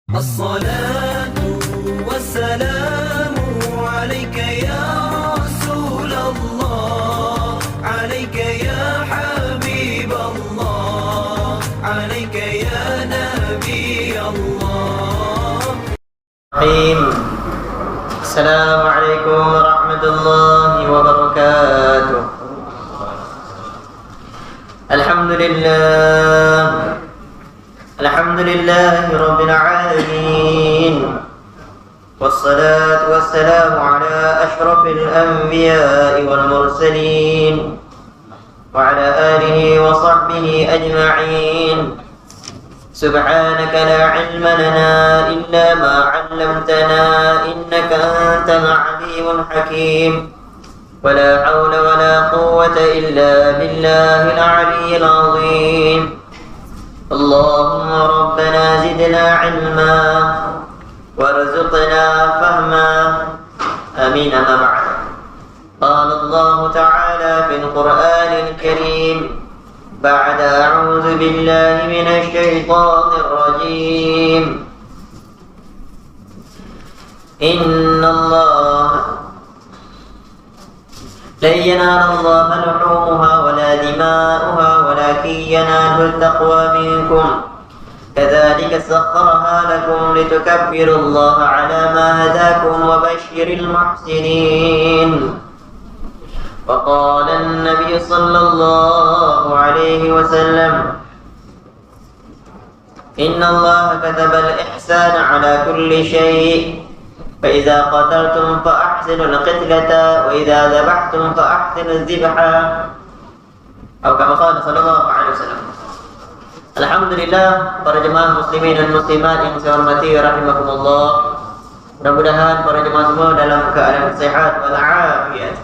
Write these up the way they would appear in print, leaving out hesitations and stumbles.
الصلاة والسلام عليك يا رسول الله عليك يا حبيب الله عليك يا نبي الله. السلام عليكم ورحمة الله وبركاته. الحمد لله رب العالمين، والصلاة والسلام على أشرف الأنبياء والمرسلين وعلى آله وصحبه أجمعين. سبحانك لا علم لنا إلا ما علمتنا إنك أنت العليم الحكيم. ولا حول ولا قوة إلا بالله العلي العظيم. اللهم ربنا زدنا علما وارزقنا فهما، آمين. أما بعد، قال الله تعالى في القرآن الكريم بعد أعوذ بالله من الشيطان الرجيم: إن الله لن ينال الله لحومها ولا دماؤها ولكن يناله التقوى منكم كذلك سخرها لكم لتكبروا الله على ما هداكم وبشر المحسنين. وقال النبي صلى الله عليه وسلم: إن الله كتب الإحسان على كل شيء، فإذا قتلتم فأحسنوا القتلة وإذا ذبحتم فأحسنوا الذبحة، أو كما قال صلى الله عليه وسلم. Alhamdulillah, para jemaah muslimin dan muslimat yang saya hormati rahimakumullah. Mudah-mudahan para jemaah semua dalam keadaan sehat walafiat.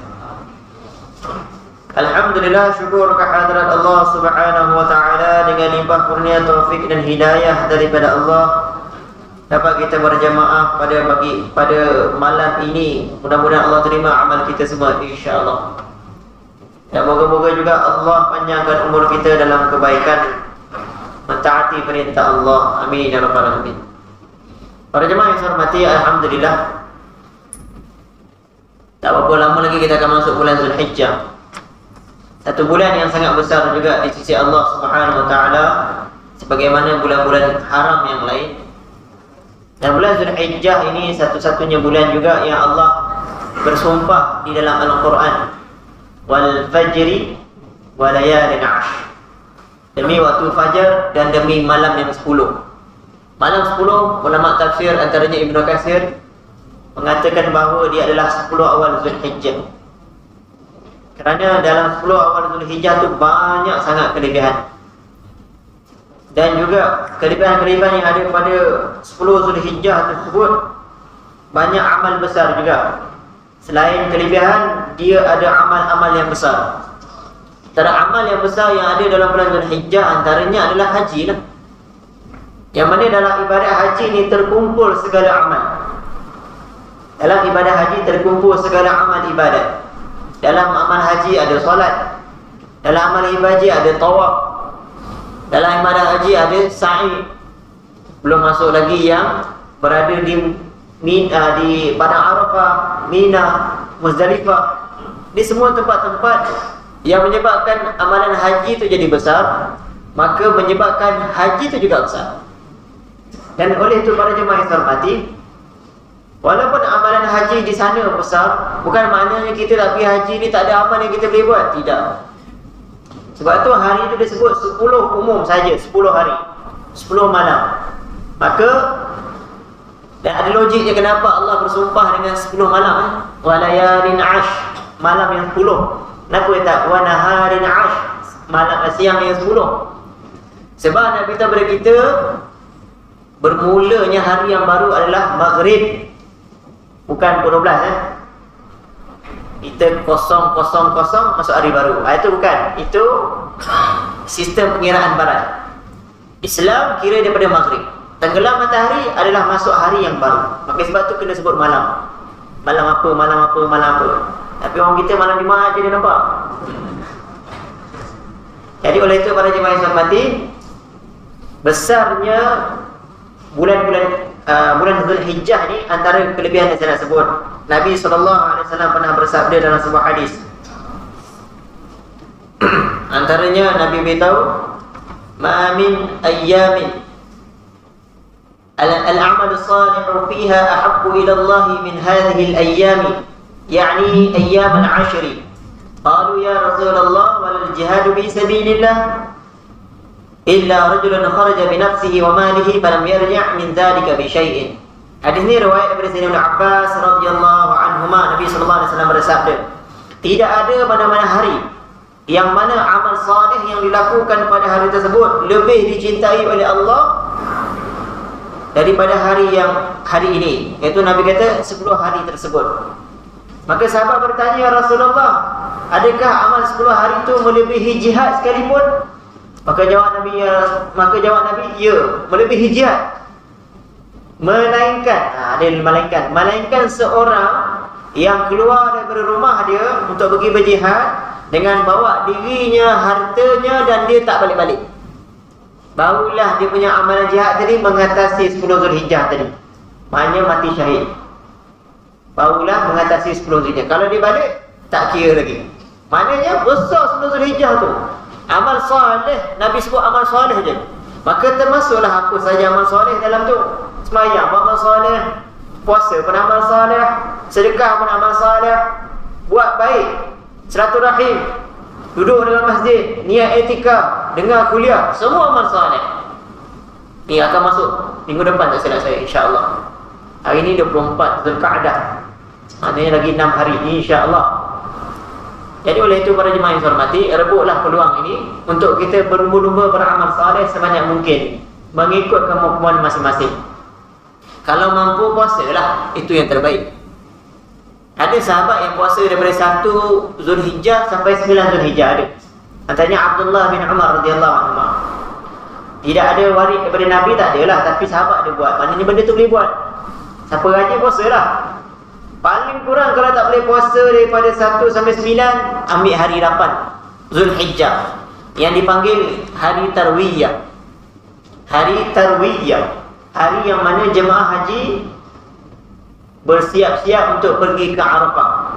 Alhamdulillah, syukur kehadirat Allah Subhanahu wa taala dengan limpah kurnia taufik dan hidayah daripada Allah, dapat kita berjamaah pada malam ini. Mudah-mudahan Allah terima amal kita semua, insya-Allah. Dan moga-moga juga Allah panjangkan umur kita dalam kebaikan, mentaati perintah Allah. Amin ya rabbal alamin. Para jemaah yang saya hormati, alhamdulillah, tak berapa lama lagi kita akan masuk bulan Zulhijjah. Satu bulan yang sangat besar juga di sisi Allah Subhanahu wa taala, sebagaimana bulan-bulan haram yang lain. Dan bulan Zulhijjah ini satu-satunya bulan juga yang Allah bersumpah di dalam Al-Quran, wal fajri wa layalin 'ashr, demi waktu fajar dan demi malam yang 10. Malam 10, ulama tafsir antaranya Ibnu Katsir mengatakan bahawa dia adalah 10 awal Zulhijjah. Kerana dalam 10 awal Zulhijjah itu banyak sangat kelebihan. Dan juga kelebihan-kelebihan yang ada pada 10 Zulhijjah tersebut, banyak amal besar juga. Selain kelebihan, dia ada amal-amal yang besar. Antara amal yang besar yang ada dalam bulan Zulhijjah antaranya adalah haji lah. Yang mana dalam ibadat haji ni terkumpul segala amal. Dalam ibadah haji terkumpul segala amal ibadat. Dalam amal haji ada solat, dalam amal haji ada tawaf, dalam ibadah haji ada sa'i. Belum masuk lagi yang berada di Padang Arafah, Mina, Muzdalifah. Di semua tempat-tempat yang menyebabkan amalan haji itu jadi besar, maka menyebabkan haji itu juga besar. Dan oleh itu para jemaah yang saya hormati, walaupun amalan haji di sana besar, bukan maknanya kita nak pergi haji ni tak ada amal yang kita boleh buat. Tidak. Sebab tu hari itu disebut 10 umum saja, 10 hari, 10 malam. Maka dan ada logiknya kenapa Allah bersumpah dengan 10 malam. Walayalin 'ashr, malam yang 10. Kenapa dia tak wa naharin 'ashr, malam siang yang 10? Sebab Nabi kita berkata bermulanya hari yang baru adalah maghrib, bukan pukul 12 Kita 000 masuk hari baru. Itu bukan. Itu sistem pengiraan barat. Islam kira daripada maghrib. Tenggelam matahari adalah masuk hari yang baru. Maka sebab tu kena sebut malam. Malam apa, malam apa, malam apa. Tapi orang kita malam Jumaat je dia nampak. Jadi oleh itu para jemaah yang saya hormati, besarnya bulan-bulan bulan Zulhijjah ni, antara kelebihan yang saya nak sebut, Nabi SAW pernah bersabda dalam sebuah hadis. Antaranya Nabi beritahu, ma min ayyamin al-a'mal as-salih fiha ahabbu ila Allah min hadhihi al-ayyam, yani ayyam al-'ashr. Qalu ya Rasulullah wal jihad fi sabilillah illa rajulun kharaja bi nafsihi wa malihi falam yarji' min dhalika bi syai'in. Hadis ini riwayat daripada Sayyidina Ibn Abbas radhiyallahu anhuma. Nabi sallallahu alaihi wasallam bersabda, tidak ada mana-mana hari yang mana amal salih yang dilakukan pada hari tersebut lebih dicintai oleh Allah daripada hari ini, iaitu Nabi kata 10 hari tersebut. Maka sahabat bertanya, ya Rasulullah, adakah amal 10 hari itu melebihi jihad sekalipun? Maka jawab Nabi, ya, melebihi jihad. Melainkan seorang yang keluar daripada rumah dia untuk pergi berjihad dengan bawa dirinya, hartanya, dan dia tak balik-balik, barulah dia punya amalan jihad tadi mengatasi 10 Zulhijjah tadi. Maknanya mati syahid, barulah mengatasi 10 Zulhijjah. Kalau dia balik, tak kira lagi. Maknanya besar 10 Zulhijjah tu. Amal soleh, Nabi sebut amal soleh je. Maka termasuklah apa saja amal soleh dalam tu. Semayang pun amal soleh, puasa pun amal soleh, sedekah pun amal soleh, buat baik, silaturahim, duduk dalam masjid, niat etika, dengar kuliah, semua amal soleh. Ni akan masuk minggu depan, tak silap saya, insya-Allah. Hari ni 24 Zulkaadah. Maknanya lagi 6 hari, insya-Allah. Jadi oleh itu para jemaah yang saya hormati, rebutlah peluang ini untuk kita berlumba-lumba beramal saleh sebanyak mungkin, mengikut kemampuan masing-masing. Kalau mampu, puasalah, itu yang terbaik. Ada sahabat yang puasa daripada 1 Zulhijjah sampai 9 Zulhijjah ada. Antaranya Abdullah bin Umar radhiyallahu anhu. Tidak ada waris daripada Nabi, tak adalah, tapi sahabat dia buat. Maknanya benda tu boleh buat. Siapa rajin, puasalah. Paling kurang kalau tak boleh puasa daripada 1 sampai 9, ambil hari 8 Zulhijjah, yang dipanggil hari Tarwiyah. Hari Tarwiyah, hari yang mana jemaah haji bersiap-siap untuk pergi ke Arafah.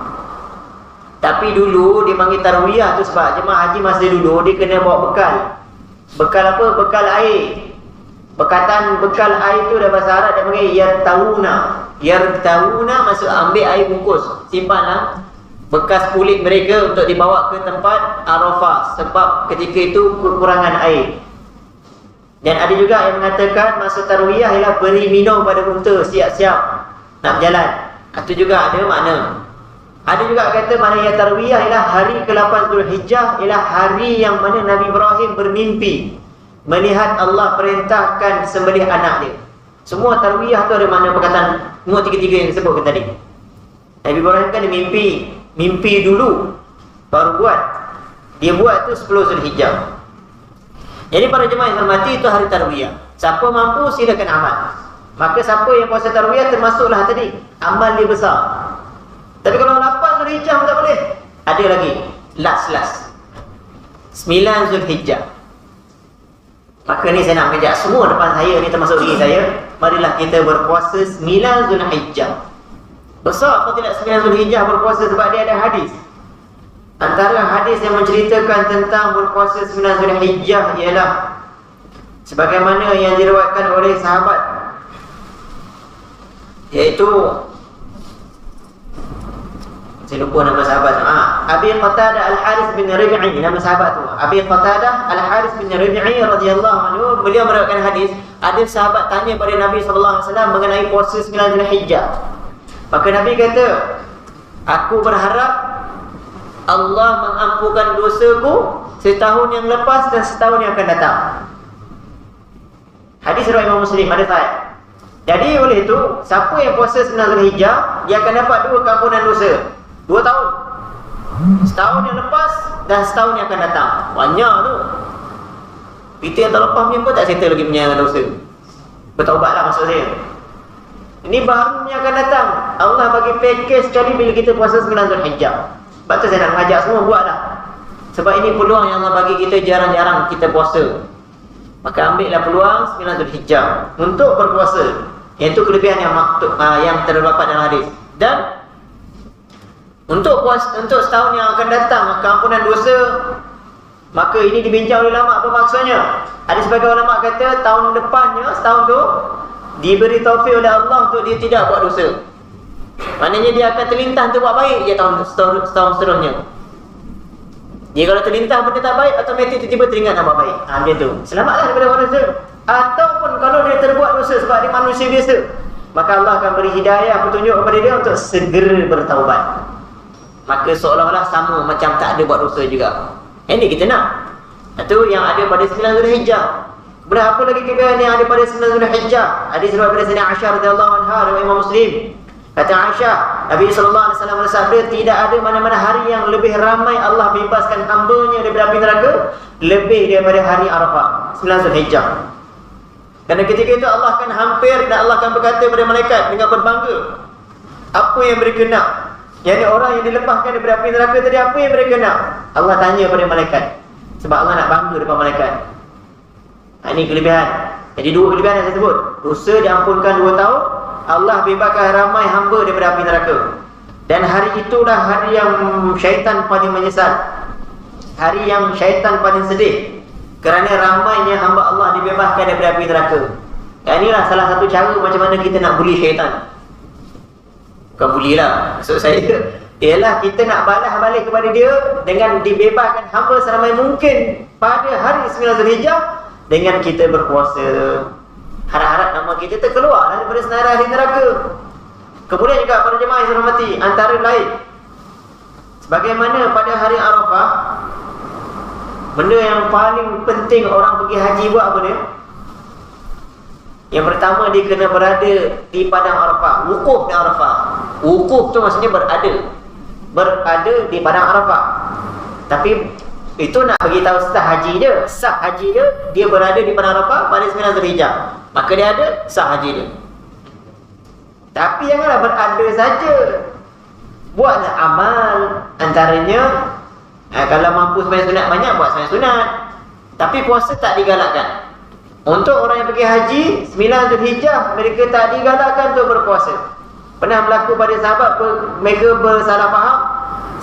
Tapi dulu dipanggil Tarwiyah tu sebab jemaah haji masa dulu dia kena bawa bekal. Bekal apa? Bekal air. Bekatan bekal air tu dalam bahasa Arab dia panggil yartauna. Yartauna maksud ambil air bungkus, simpanlah bekas kulit mereka untuk dibawa ke tempat Arafah, sebab ketika itu kekurangan air. Dan ada juga yang mengatakan maksud tarwiyah ialah beri minum pada unta, siap-siap nak berjalan. Itu juga ada makna. Ada juga kata makna yang tarwiyah ialah hari ke-8 Zulhijjah, ialah hari yang mana Nabi Ibrahim bermimpi melihat Allah perintahkan sembelih anak dia. Semua tarwiyah tu ada makna perkataan, semua tiga-tiga yang disebutkan tadi. Nabi Ibrahim kan dia mimpi dulu baru buat. Dia buat tu 10 Zulhijjah. Jadi para jemaah yang hormati, itu hari tarwiyah. Siapa mampu silakan amal. Maka siapa yang puasa tarwiyah termasuklah tadi, amal dia besar. Tapi kalau 8 Zulhijjah pun tak boleh. Ada lagi last 9 Zulhijjah. Maka ni saya nak mengajak semua depan saya ni, termasuk diri saya, marilah kita berpuasa 9 Zulhijjah. Besar fadilat 9 Zulhijjah berpuasa sebab dia ada hadis. Antara hadis yang menceritakan tentang berpuasa 9 Zulhijjah ialah sebagaimana yang diriwayatkan oleh sahabat, iaitu saya lupa nama sahabat. Abi Qatadah Al-Harith bin Rabi'i, nama sahabat tu. Abi Qatadah Al-Harith bin Rabi'i radhiyallahu anhu, beliau meriwayatkan hadis, ada sahabat tanya pada Nabi sallallahu alaihi wasallam mengenai puasa 9 Zulhijjah. Maka Nabi kata, aku berharap Allah mengampunkan dosaku setahun yang lepas dan setahun yang akan datang. Hadis riwayat Imam Muslim, ada sahih. Jadi oleh itu, siapa yang puasa 9 Zulhijjah, dia akan dapat 2 keampunan dosa. 2 tahun. Setahun yang lepas dan setahun yang akan datang. Banyak tu. Kita yang terlepas punya pun tak settle lagi punya dosa. Bertaubatlah maksud saya. Ini baru yang akan datang. Allah bagi package sekali bila kita puasa 9 Zulhijjah. Sebab tu saya nak mengajak semua, buatlah. Sebab ini peluang yang Allah bagi kita, jarang-jarang kita puasa. Maka ambillah peluang 9 Zulhijjah untuk berpuasa. Itu kelebihan yang yang terdapat dalam hadis. Dan untuk setahun yang akan datang keampunan dosa, maka ini dibincang oleh ulama. Apa maksudnya? Ada sebagian ulama kata tahun depannya, setahun tu diberi taufik oleh Allah untuk dia tidak buat dosa. Maknanya dia akan terlintas untuk buat baik je setahun seterusnya. Dia kalau terlintas benda tak baik, automatik tiba-tiba teringat nak buat baik. Macam tu. Selamatlah daripada buat dosa. Ataupun kalau dia terbuat dosa sebab dia manusia biasa, maka Allah akan beri hidayah, petunjuk kepada dia untuk segera bertaubat. Maka seolah-olah sama macam tak ada buat dosa juga. Ini kita nak. Itu yang ada pada 9 Zulhijjah. Kemudian apa lagi kelebihan yang ada pada 9 Zulhijjah? Hadis riwayat dari Sayyidah Aisyah radhiyallahu anha riwayat Imam Muslim. Kata Aisyah, Nabi sallallahu alaihi wasallam bersabda, tidak ada mana-mana hari yang lebih ramai Allah bebaskan hamba-Nya daripada api neraka lebih daripada hari Arafah, 9 Zulhijjah. Kerana ketika itu Allah akan hampir dan Allah akan berkata kepada malaikat dengan berbangga, apa yang mereka nak? Yang orang yang dilepaskan daripada api neraka tadi, apa yang mereka nak? Allah tanya kepada malaikat. Sebab Allah nak bangga depan malaikat. Ini kelebihan. Jadi dua kelebihan yang saya sebut. Dosa diampunkan 2 tahun, Allah bebaskan ramai hamba daripada api neraka. Dan hari itulah hari yang syaitan paling menyesal. Hari yang syaitan paling sedih. Kerana ramainya hamba Allah dibebaskan daripada api neraka. Dan inilah salah satu cara macam mana kita nak bully syaitan. Bukan bully lah. Maksud saya ialah kita nak balas balik kepada dia dengan dibebaskan hamba seramai mungkin pada hari 9 Zulhijjah dengan kita berpuasa. Harap-harap nama kita terkeluar daripada senarai ahli neraka. Kemudian juga para jemaah yang saya hormati, antara lain sebagaimana pada hari Arafah, benda yang paling penting orang pergi haji buat apa dia? Yang pertama, dia kena berada di padang Arafah. Wukuf di Arafah. Wukuf tu maksudnya berada di padang Arafah. Tapi itu nak bagi tahu sah haji dia berada di padang Arafah pada 9 Zulhijjah. Maka dia ada sah haji dia. Tapi janganlah berada saja. Buatlah amal. Antaranya, kalau mampu sembahyang sunat banyak, buat sembahyang sunat. Tapi puasa tak digalakkan. Untuk orang yang pergi haji 9 Zulhijjah, mereka tak digalakkan untuk berpuasa. Pernah berlaku pada sahabat, mereka bersalah faham.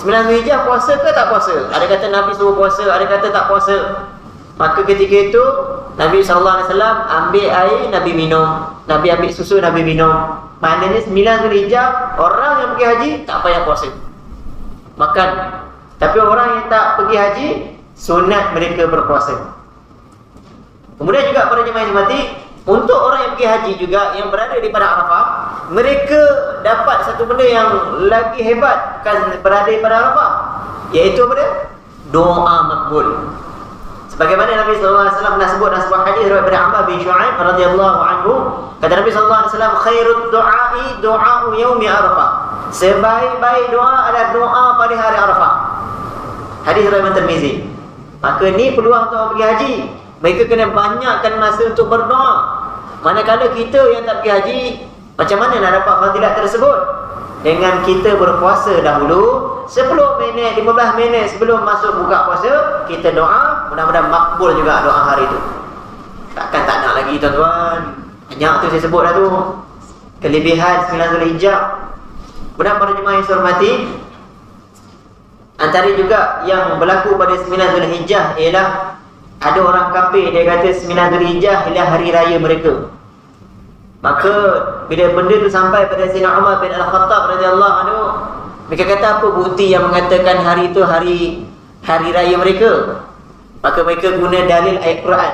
9 Zulhijjah puasa ke tak puasa? Ada kata Nabi suruh puasa, ada kata tak puasa. Maka ketika itu Nabi SAW ambil air, Nabi minum. Nabi ambil susu, Nabi minum. Maknanya 9 Zulhijjah orang yang pergi haji tak payah puasa, makan. Tapi orang yang tak pergi haji, sunat mereka berpuasa. Kemudian juga para jemaah yang mati, untuk orang yang pergi haji juga yang berada di padang Arafah, mereka dapat satu benda yang lagi hebat kan berada di padang Arafah, iaitu apa dia? Doa makbul. Sebagaimana Nabi SAW pernah sebut dalam sebuah hadis riwayat dari Ammar bin Shu'aib radhiyallahu anhu, kata Nabi SAW, khairud du'ai du'a'u yaumi Arafah. Sebaik-baik doa adalah doa pada hari Arafah. Hadis riwayat Tirmizi. Maka ni peluang untuk orang pergi haji. Mereka kena banyakkan masa untuk berdoa. Manakala kita yang tak pergi haji, macam mana nak dapat fadilat tersebut? Dengan kita berpuasa dahulu 10 minit, 15 minit sebelum masuk buka puasa, kita doa, mudah-mudahan makbul juga doa hari itu. Takkan tak nak lagi tuan-tuan. Banyak tu saya sebut dah tu. Kelebihan 9 Zulhijjah. Kemudian para jemaah yang saya hormati, antara juga yang berlaku pada 9 Zulhijjah ialah ada orang kafir dia kata 9 Zulhijjah ialah hari raya mereka. Maka bila benda tu sampai pada Sayyidina Umar bin Al-Khattab radhiyallahu anhu, mereka kata apa bukti yang mengatakan hari itu hari raya mereka? Maka mereka guna dalil ayat Quran.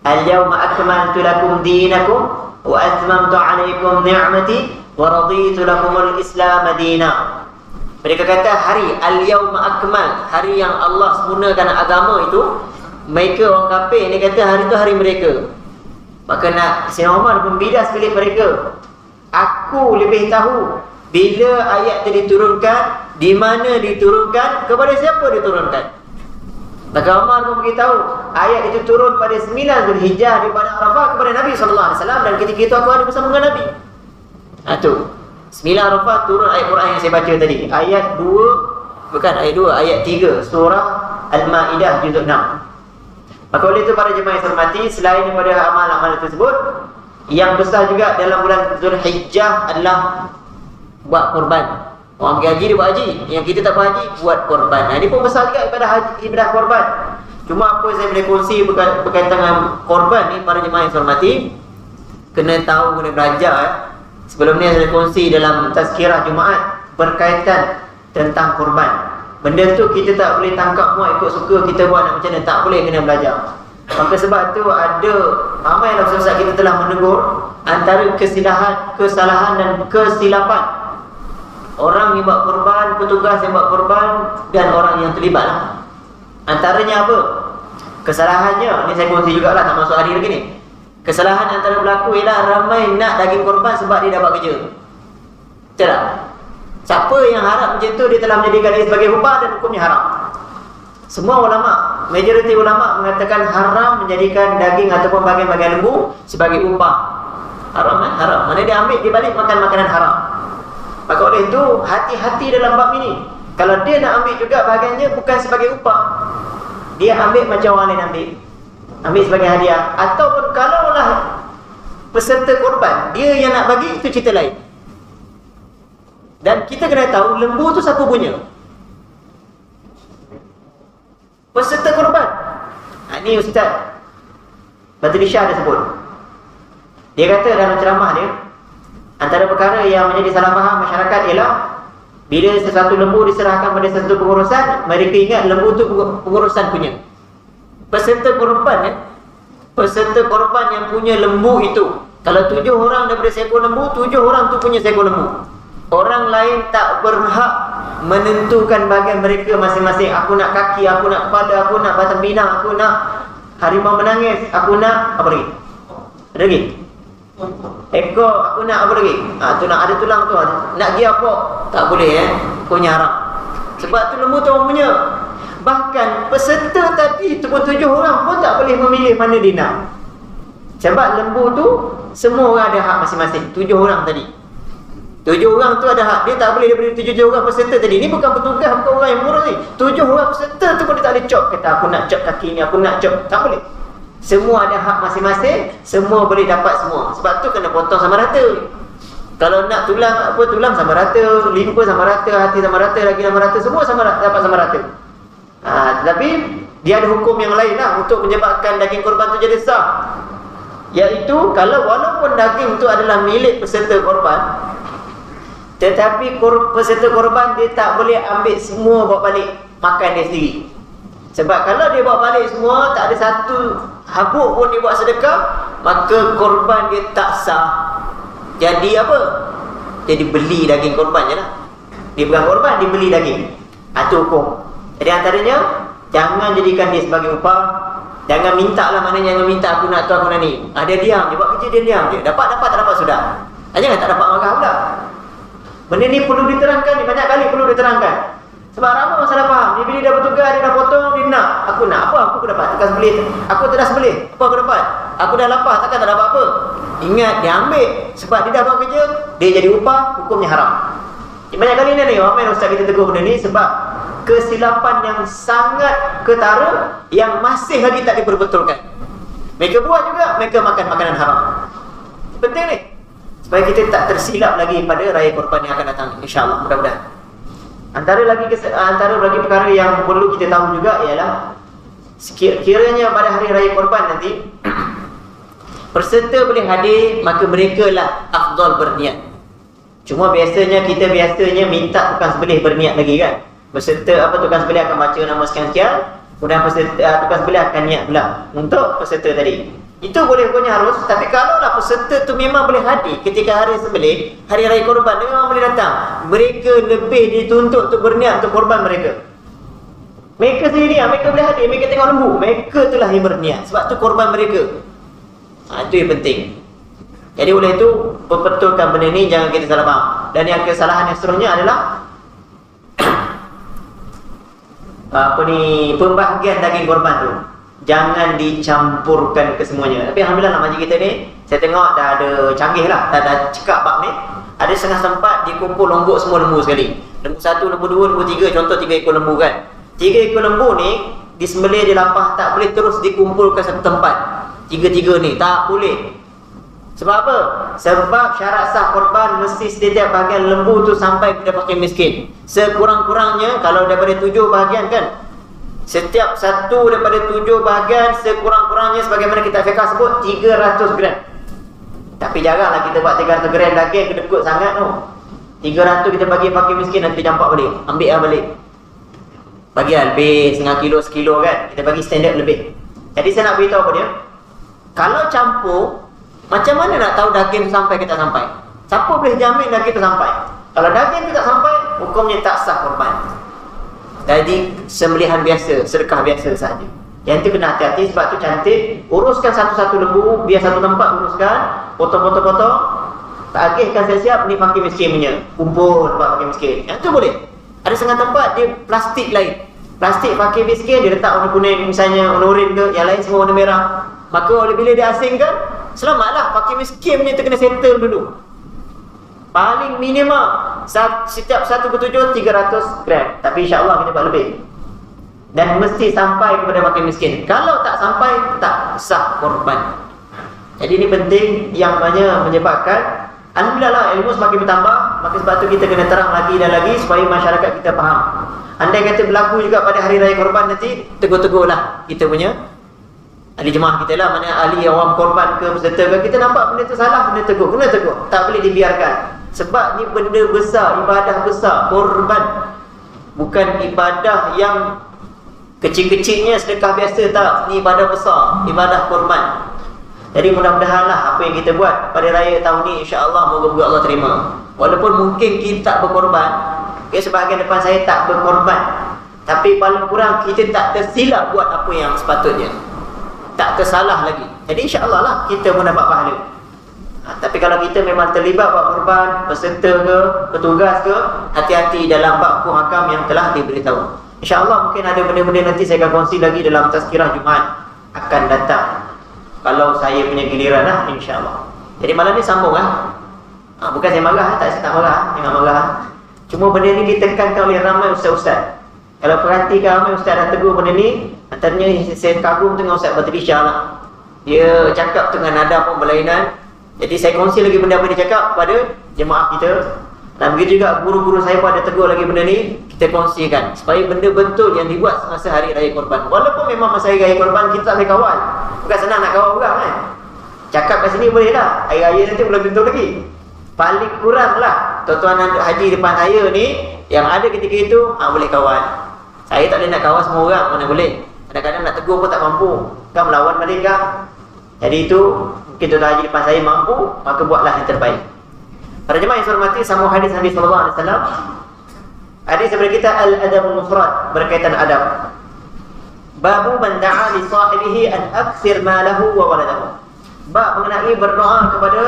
Al-yawma akmaltu lakum dinakum wa atmamtu alaikum ni'mati wa raditu lakumul Islam madina. Mereka kata hari al-yawma akmal, hari yang Allah sempurnakan agama itu, mereka orang kafir ni kata hari itu hari mereka. Maka nak Sayyidina Umar membidas bilik mereka. Aku lebih tahu bila ayat itu diturunkan, di mana diturunkan, kepada siapa diturunkan. Maka Umar pun beritahu ayat itu turun pada 9 Zulhijjah di padang Arafah kepada Nabi SAW. Dan ketika itu aku ada bersama dengan Nabi. Itu 9 Arafah turun ayat Quran yang saya baca tadi. Ayat 2, bukan ayat 2, ayat 3 surah Al-Ma'idah juzuk 6. Maka oleh itu para jemaah yang hormati, selain daripada amal-amal tersebut, Yang besar juga dalam bulan Zulhijjah adalah buat korban. Orang pergi haji dia buat haji, yang kita tak berhaji buat korban. Ini pun besar juga ibadah korban. Cuma apa saya boleh kongsi berkaitan dengan korban ni, para jemaah yang saya hormati, kena tahu, kena belajar Sebelum ni saya kongsi dalam tazkirah Jumaat berkaitan tentang korban. Benda tu kita tak boleh tangkap muat ikut suka kita buat nak macam mana, tak boleh, kena belajar. Maka sebab tu ada ramai dalam Ustaz kita telah menegur antara kesalahan dan kesilapan orang yang buat korban, petugas yang buat korban dan orang yang terlibat lah. Antaranya apa? Kesalahannya, ni saya kongsi jugalah, tak masuk hari lagi ni. Kesalahan antara berlaku ialah ramai nak daging korban sebab dia dapat kerja. Betul tak? Siapa yang harap macam tu, dia telah menjadikan dia sebagai upah dan hukumnya haram. Semua ulama, majoriti ulama mengatakan haram menjadikan daging ataupun bahagian-bahagian lembu sebagai upah. Haram haram. Mana dia ambil, dia balik makan makanan haram. Maka oleh itu, hati-hati dalam bab ini. Kalau dia nak ambil juga bahagiannya bukan sebagai upah, dia ambil macam orang lain ambil sebagai hadiah. Ataupun kalaulah peserta korban, dia yang nak bagi, itu cerita lain. Dan kita kena tahu lembu tu siapa punya? Peserta korban. Ini Ustaz Badri Shah dia sebut. Dia kata dalam ceramah dia, antara perkara yang menjadi salah faham masyarakat ialah bila sesuatu lembu diserahkan pada sesuatu pengurusan, mereka ingat lembu tu pengurusan punya. Peserta korban peserta korban yang punya lembu itu, kalau 7 orang daripada seekor lembu, 7 orang tu punya seekor lembu. Orang lain tak berhak menentukan bahagian mereka masing-masing. Aku nak kaki, aku nak kepala, aku nak batang binang, aku nak harimau menangis, aku nak apa lagi? Ada lagi? Ekor, aku nak apa lagi? Tu nak ada tulang tu. Nak pergi apa? Tak boleh hukumnya haram. Sebab tu lembu tu orang punya. Bahkan peserta tadi tu pun 7 orang pun tak boleh memilih mana dia nak. Sebab lembu tu semua orang ada hak masing-masing. 7 orang tadi, 7 orang tu ada hak. Dia tak boleh daripada 7 orang peserta tadi. Ini bukan petugas, bukan orang yang mengurus ni. 7 orang peserta tu pun dia tak boleh cop. Kata aku nak cop kaki ni, aku nak cop. Tak boleh. Semua ada hak masing-masing. Semua boleh dapat semua. Sebab tu kena potong sama rata. Kalau nak tulang, tulang sama rata, limpa sama rata, hati sama rata, daging sama rata, semua dapat sama rata. Tetapi dia ada hukum yang lain lah untuk menyebabkan daging korban tu jadi sah. Iaitu kalau walaupun daging tu adalah milik peserta korban, tetapi peserta korban dia tak boleh ambil semua bawa balik makan dia sendiri. Sebab kalau dia bawa balik semua, tak ada satu habuk pun dia buat sedekah, maka korban dia tak sah. Jadi apa? Jadi beli daging korban je lah. Dia bukan korban, dia beli daging. Itu hukum. Jadi antaranya, jangan jadikan dia sebagai upah. Jangan minta lah, maknanya jangan minta aku nak tu, aku nak ni. Dia diam, dia buat kerja, dia diam je. Dapat, tak dapat sudah. Jangan tak dapat marah pula. Benda ni perlu diterangkan, ni banyak kali perlu diterangkan. Sebab ramai orang salah faham. Dia bila dah bertugas, dia dah potong, dia nak. Aku nak apa? Aku dapat. Tekan sebelih. Aku tak dah sebelih. Apa aku dapat? Aku dah lapar, takkan tak dapat apa? Ingat, dia ambil. Sebab dia dah buat kerja, dia jadi upah, hukumnya haram. Banyak kali ni ramai Ustaz kita tegur benda ni sebab kesilapan yang sangat ketara yang masih lagi tak diperbetulkan. Mereka buat juga, mereka makan makanan haram. Penting ni supaya kita tak tersilap lagi pada raya korban yang akan datang, insya-Allah, mudah-mudahan. Antara lagi perkara yang perlu kita tahu juga ialah kiranya pada hari raya korban nanti peserta boleh hadir, maka mereka lah afdal berniat. Cuma biasanya kita minta tukang sembelih berniat lagi kan. Peserta tukang sembelih akan baca nama sekian-sekian, kemudian tukang sembelih akan niat pula untuk peserta tadi. Itu boleh hukumnya harus. Tapi kalau lah peserta tu memang boleh hadir ketika hari sembelih, hari raya korban, dia memang boleh datang, mereka lebih dituntut untuk berniat untuk korban mereka. Mereka sendiri, mereka boleh hadir, mereka tengok lembu, mereka itulah yang berniat. Sebab tu korban mereka. Itu yang penting. Jadi oleh itu, perbetulkan benda ni, jangan kita salah faham. Dan yang kesalahan yang seterusnya adalah pembahagian daging korban tu jangan dicampurkan ke semuanya. Tapi alhamdulillah nak majlis kita ni, saya tengok dah ada canggih lah, dah cekap bab ni. Ada setengah tempat dikumpul longgok semua lembu sekali. Lembu 1, lembu 2, lembu 3. Contoh 3 ekor lembu kan. 3 ekor lembu ni disembelih, dilapah, tak boleh terus dikumpulkan satu tempat. 3 ni tak boleh. Sebab apa? Sebab syarat sah korban mesti setiap bahagian lembu tu sampai kepada fakir miskin. Sekurang-kurangnya kalau daripada 7 bahagian kan, setiap satu daripada 7 bahagian sekurang-kurangnya sebagaimana kita fiqh sebut 300 gram. Tapi janganlah kita buat 300 gram daging kedekut sangat tu. 300 kita bagi fakir miskin, nanti campak balik, ambil lah balik. Bagi lah lebih, setengah kilo, sekilo kan. Kita bagi standard lebih. Jadi saya nak beritahu apa dia, kalau campur, macam mana nak tahu daging tu sampai ke tak sampai? Siapa boleh jamin daging tu sampai? Kalau daging tu tak sampai, hukumnya tak sah korban. Jadi sembelihan biasa, sedekah biasa sahaja. Yang tu kena hati-hati, sebab tu cantik. Uruskan satu-satu lembu, biar satu tempat uruskan, potong-potong-potong, tagihkan siap-siap, ni fakir miskin punya, kumpul buat fakir miskin. Yang tu boleh. Ada setengah tempat dia plastik lain, plastik fakir miskin, dia letak warna kuning misalnya, warna oranye ke, yang lain semua warna merah. Maka oleh bila dia asingkan, selamatlah, fakir miskin punya tu kena settle dulu. Paling minimum setiap 1/7 300 gram. Tapi insya-Allah kita buat lebih. Dan mesti sampai kepada fakir miskin. Kalau tak sampai, tak sah korban. Jadi ini penting, yang banyak menyebabkan alhamdulillah lah, ilmu semakin bertambah. Maka sebab tu kita kena terang lagi dan lagi supaya masyarakat kita faham. Andai kata berlaku juga pada hari raya korban nanti, tegur-tegurlah kita punya ahli jemaah kita lah, mana ahli awam korban ke peserta ke, kita nampak benda tu salah, kena tegur, tak boleh dibiarkan. Sebab ni benda besar, ibadah besar, korban. Bukan ibadah yang kecil-kecilnya sedekah biasa, tak. Ni ibadah besar, ibadah korban. Jadi mudah-mudahan lah apa yang kita buat pada raya tahun ni, insya-Allah moga-moga Allah terima. Walaupun mungkin kita tak berkorban, sebahagian depan saya tak berkorban, tapi paling kurang kita tak tersilap buat apa yang sepatutnya, tak tersalah lagi. Jadi insya-Allah lah kita pun dapat pahala. Tapi kalau kita memang terlibat buat korban, peserta ke, petugas ke, hati-hati dalam bab hukum hakam yang telah diberitahu. InsyaAllah mungkin ada benda-benda nanti saya akan kongsi lagi dalam tazkirah Jumaat akan datang, kalau saya punya giliran lah, insyaAllah. Jadi malam ni sambung lah. Bukan saya marah, saya tak marah, jangan marah. Cuma benda ni ditekankan oleh ramai ustaz-ustaz. Kalau perhatikan ramai ustaz dah tegur benda ni, antaranya saya kagum dengan Ustaz Batrisha lah. Dia cakap dengan nada pun berlainan. Jadi saya kongsi lagi benda apa dia cakap kepada jemaah kita. Dan begitu juga guru-guru saya pun ada tegur lagi benda ni, kita kongsikan supaya benda betul yang dibuat semasa hari raya korban. Walaupun memang masa hari raya korban kita tak boleh kawal, bukan senang nak kawal orang kan. Cakap kat sini boleh lah, hari raya nanti belum tentu lagi. Paling kurang lah tuan-tuan haji depan saya ni, yang ada ketika itu boleh kawal. Saya tak boleh nak kawal semua orang, mana boleh. Kadang-kadang nak tegur pun tak mampu, kan melawan mereka. Jadi itu mungkin tuan haji depan saya mampu, maka buatlah yang terbaik. Para jemaah yang saya hormati, sambung hadis Nabi sallallahu alaihi wasallam. Hadis daripada kita Al-Adabul Mufrad, berkaitan adab. Babu man da'a li sahibihi an akthir malahu wa waladahu. Bab mengenai berdoa kepada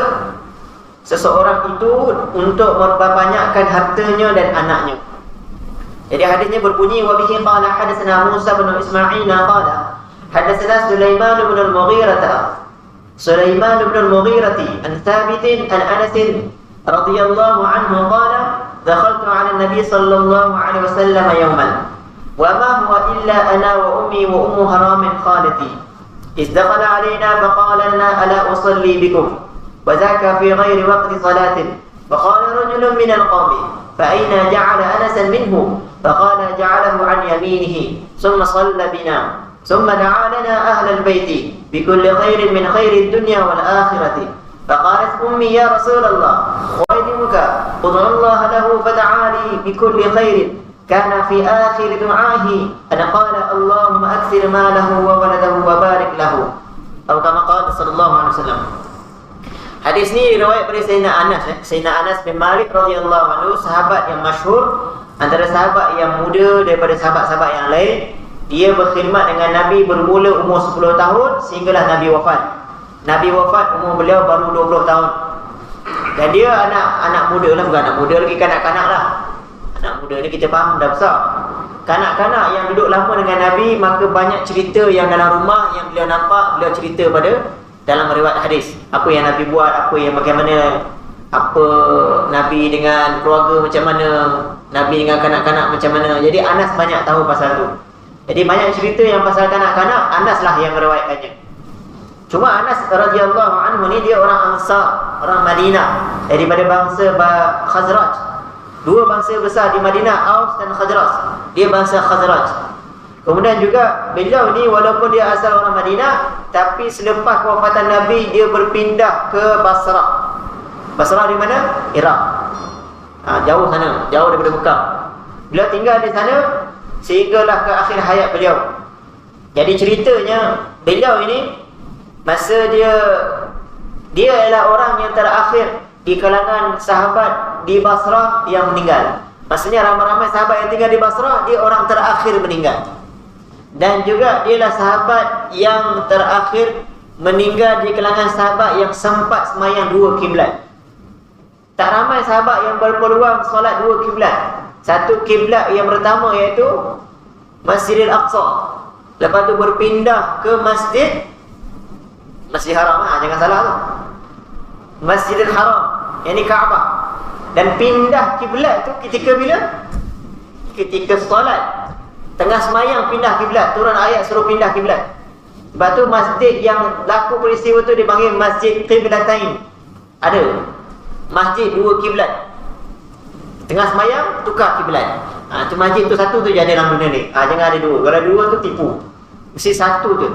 seseorang itu untuk membanyakkan hartanya dan anaknya. Jadi hadisnya berbunyi, wa bihi qala hadatsana Musa bin Ismail qala hadatsana Sulaiman bin al-Mughirah Sulaiman bin al-Mughirah an Thabit an Anas radhiyallahu anhu qala dakhaltu 'ala an-nabi sallallahu alaihi wasallam yawman wa ma huwa illa ana wa ummi wa ummu haram khalati إذ دخل علينا فقال لنا ألا أصلي بكم وذاك في غير وقت صلاة فقال رجل من القوم فأين جعل أنسا منه فقال جعله عن يمينه ثم صلى بنا ثم دعا لنا أهل البيت بكل خير من خير الدنيا والآخرة فقالت أمي يا رسول الله خادمك ادع الله له فدعا لي بكل خير كان في آخر دعائه أن قال اللهم أكثر ماله وولده وبارك له atau kama qala sallallahu alaihi wasallam. Hadis ni riwayat dari Sayyidina Anas, Sayyidina Anas bin Malik radhiyallahu anhu, sahabat yang masyhur, antara sahabat yang muda daripada sahabat-sahabat yang lain. Dia berkhidmat dengan Nabi bermula umur 10 tahun sehinggalah Nabi wafat. Nabi wafat umur beliau baru 20 tahun. Dan dia anak muda lah, bukan anak muda lagi, kanak-kanak lah. Anak muda ni kita faham dah besar. Kanak-kanak yang duduk lama dengan Nabi, maka banyak cerita yang dalam rumah yang beliau nampak, beliau cerita pada dalam riwayat hadis. Apa yang Nabi buat, apa yang bagaimana, apa Nabi dengan keluarga macam mana, Nabi dengan kanak-kanak macam mana. Jadi Anas banyak tahu pasal tu. Jadi banyak cerita yang pasal kanak-kanak, Anas lah yang meriwayatkannya. Cuma Anas radhiyallahu anhu ni dia orang Ansar, orang Madinah, daripada bangsa Khazraj. Dua bangsa besar di Madinah, Aus dan Khazraj. Dia bangsa Khazraj. Kemudian juga beliau ni walaupun dia asal orang Madinah, tapi selepas kewafatan Nabi dia berpindah ke Basrah. Basrah di mana? Iraq. Jauh sana, jauh daripada Mekah. Beliau tinggal di sana sehinggalah ke akhir hayat beliau. Jadi ceritanya beliau ini masa dia adalah orang yang terakhir di kalangan sahabat di Basrah yang meninggal. Maksudnya ramai-ramai sahabat yang tinggal di Basrah, dia orang terakhir meninggal. Dan juga dialah sahabat yang terakhir meninggal di kalangan sahabat yang sempat semayang dua kiblat. Tak ramai sahabat yang berpeluang solat dua kiblat. Satu kiblat yang pertama iaitu Masjidil Aqsa. Lepas tu berpindah ke Masjid Haram, jangan salah tu. Masjidil Haram, yang ni Kaabah. Dan pindah kiblat tu ketika bila? Ketika solat. Tengah semayang pindah kiblat, turun ayat suruh pindah kiblat. Lepas tu masjid yang laku peristiwa tu dipanggil Masjid Qiblatain. Ada masjid dua kiblat. Tengah semayang tukar kiblat. Tu masjid tu satu tu je ada dalam dunia ni. Jangan ada dua. Kalau dua tu tipu. Mesti satu tu.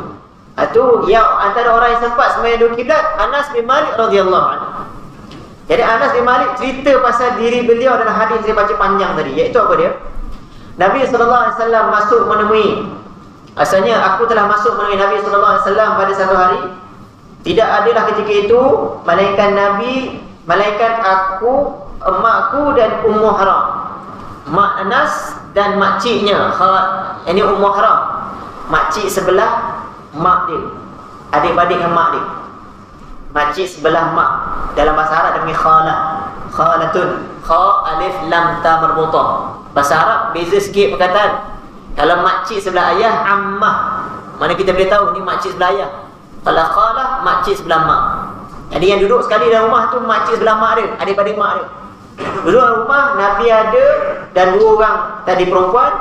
Tu yang antara orang yang sempat semayang dua kiblat, Anas bin Malik radhiyallahu anhu. Jadi Anas bin Malik cerita pasal diri beliau dalam hadis saya baca panjang tadi, iaitu apa dia? Nabi SAW masuk menemui, asalnya aku telah masuk menemui Nabi SAW pada satu hari. Tidak adalah ketika itu malaikat Nabi, malaikat aku, emakku dan Ummu Haram, mak Anas dan makciknya. Ini Ummu Haram, makcik sebelah mak dia, adik-adik dengan mak dia. Makcik sebelah mak, dalam bahasa Arab dipanggil khalah, khalatun, kha alif lam ta marbutah. Bahasa Arab beza sikit perkataan. Kalau makcik sebelah ayah, ammah, mana kita boleh tahu ni makcik sebelah ayah. Kalau khalah, makcik sebelah mak. Jadi yang duduk sekali dalam rumah tu makcik sebelah mak dia, adik-adik mak dia. Duduk dalam rumah, Nabi ada dan dua orang tadi perempuan